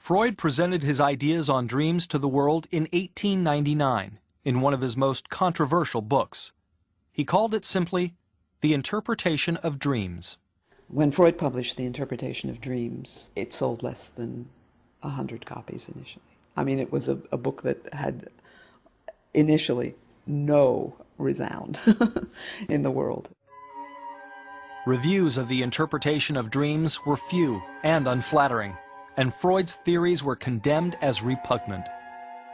Freud presented his ideas on dreams to the world in 1899 in one of his most controversial books. He called it simply The Interpretation of Dreams. When Freud published The Interpretation of Dreams, it sold less than 100 copies initially. I mean, it was a book that had initially no resound in the world. Reviews of The Interpretation of Dreams were few and unflattering, and Freud's theories were condemned as repugnant.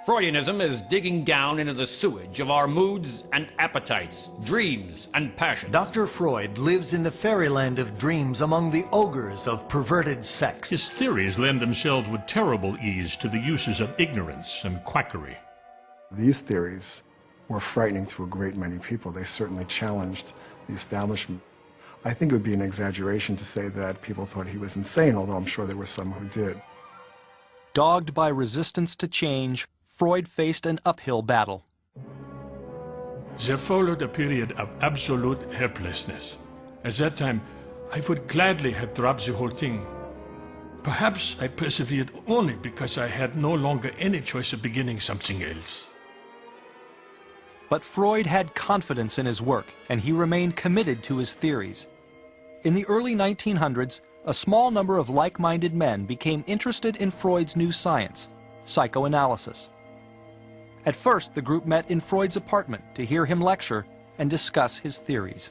Freudianism is digging down into the sewage of our moods and appetites, dreams and passions. Dr. Freud lives in the fairyland of dreams among the ogres of perverted sex. His theories lend themselves with terrible ease to the uses of ignorance and quackery. These theories were frightening to a great many people. They certainly challenged the establishment. I think it would be an exaggeration to say that people thought he was insane, although I'm sure there were some who did. Dogged by resistance to change, Freud faced an uphill battle. There followed a period of absolute helplessness. At that time, I would gladly have dropped the whole thing. Perhaps I persevered only because I had no longer any choice of beginning something else. But Freud had confidence in his work, and he remained committed to his theories. In the early 1900s, a small number of like-minded men became interested in Freud's new science, psychoanalysis. At first, the group met in Freud's apartment to hear him lecture and discuss his theories.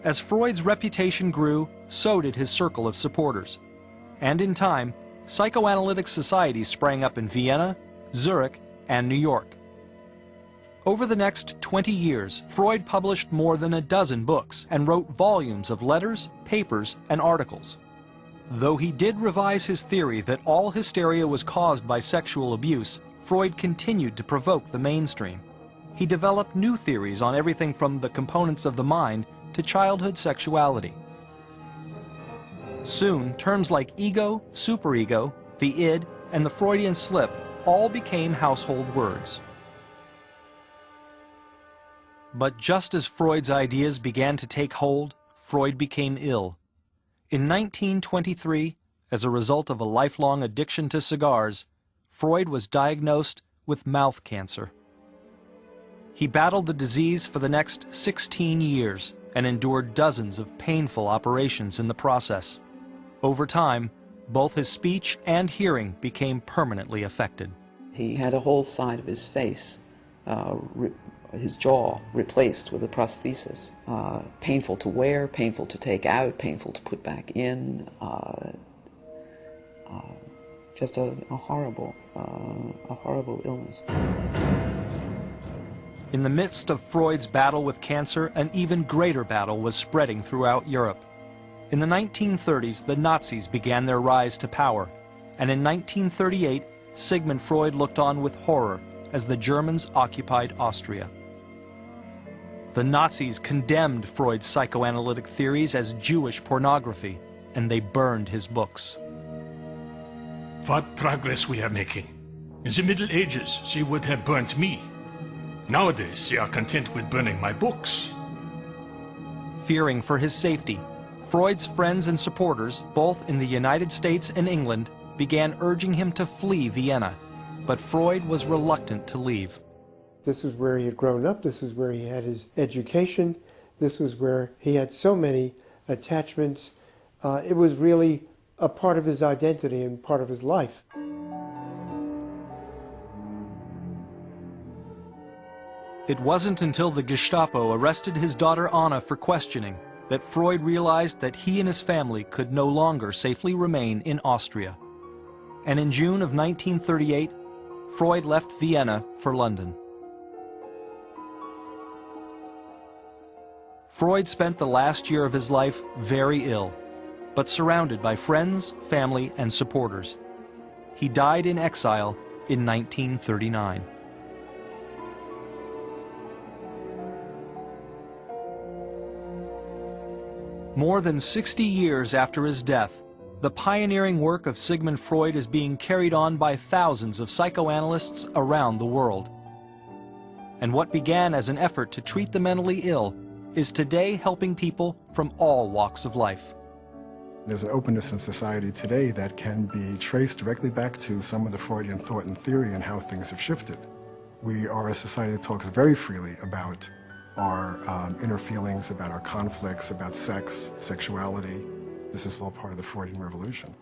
As Freud's reputation grew, so did his circle of supporters. And in time, psychoanalytic societies sprang up in Vienna, Zurich, and New York. Over the next 20 years, Freud published more than a dozen books and wrote volumes of letters, papers, and articles. Though he did revise his theory that all hysteria was caused by sexual abuse, Freud continued to provoke the mainstream. He developed new theories on everything from the components of the mind to childhood sexuality. Soon, terms like ego, superego, the id, and the Freudian slip all became household words. But just as Freud's ideas began to take hold, Freud became ill. In 1923, as a result of a lifelong addiction to cigars, Freud was diagnosed with mouth cancer. He battled the disease for the next 16 years and endured dozens of painful operations in the process. Over time, both his speech and hearing became permanently affected. He had a whole side of his face, his jaw, replaced with a prosthesis. Painful to wear, painful to take out, painful to put back in. Just a horrible illness. In the midst of Freud's battle with cancer, an even greater battle was spreading throughout Europe. In the 1930s, the Nazis began their rise to power, and in 1938, Sigmund Freud looked on with horror as the Germans occupied Austria. The Nazis condemned Freud's psychoanalytic theories as Jewish pornography, and they burned his books. What progress we are making. In the Middle Ages, they would have burnt me. Nowadays, they are content with burning my books. Fearing for his safety, Freud's friends and supporters, both in the United States and England, began urging him to flee Vienna, but Freud was reluctant to leave. This was where he had grown up, this is where he had his education, this was where he had so many attachments. It was really a part of his identity and part of his life. It wasn't until the Gestapo arrested his daughter Anna for questioning that Freud realized that he and his family could no longer safely remain in Austria. And in June of 1938, Freud left Vienna for London. Freud spent the last year of his life very ill, but surrounded by friends, family, and supporters. He died in exile in 1939. More than 60 years after his death, the pioneering work of Sigmund Freud is being carried on by thousands of psychoanalysts around the world. And what began as an effort to treat the mentally ill is today helping people from all walks of life. There's an openness in society today that can be traced directly back to some of the Freudian thought and theory and how things have shifted. We are a society that talks very freely about our inner feelings, about our conflicts, about sex, sexuality. This is all part of the Freudian revolution.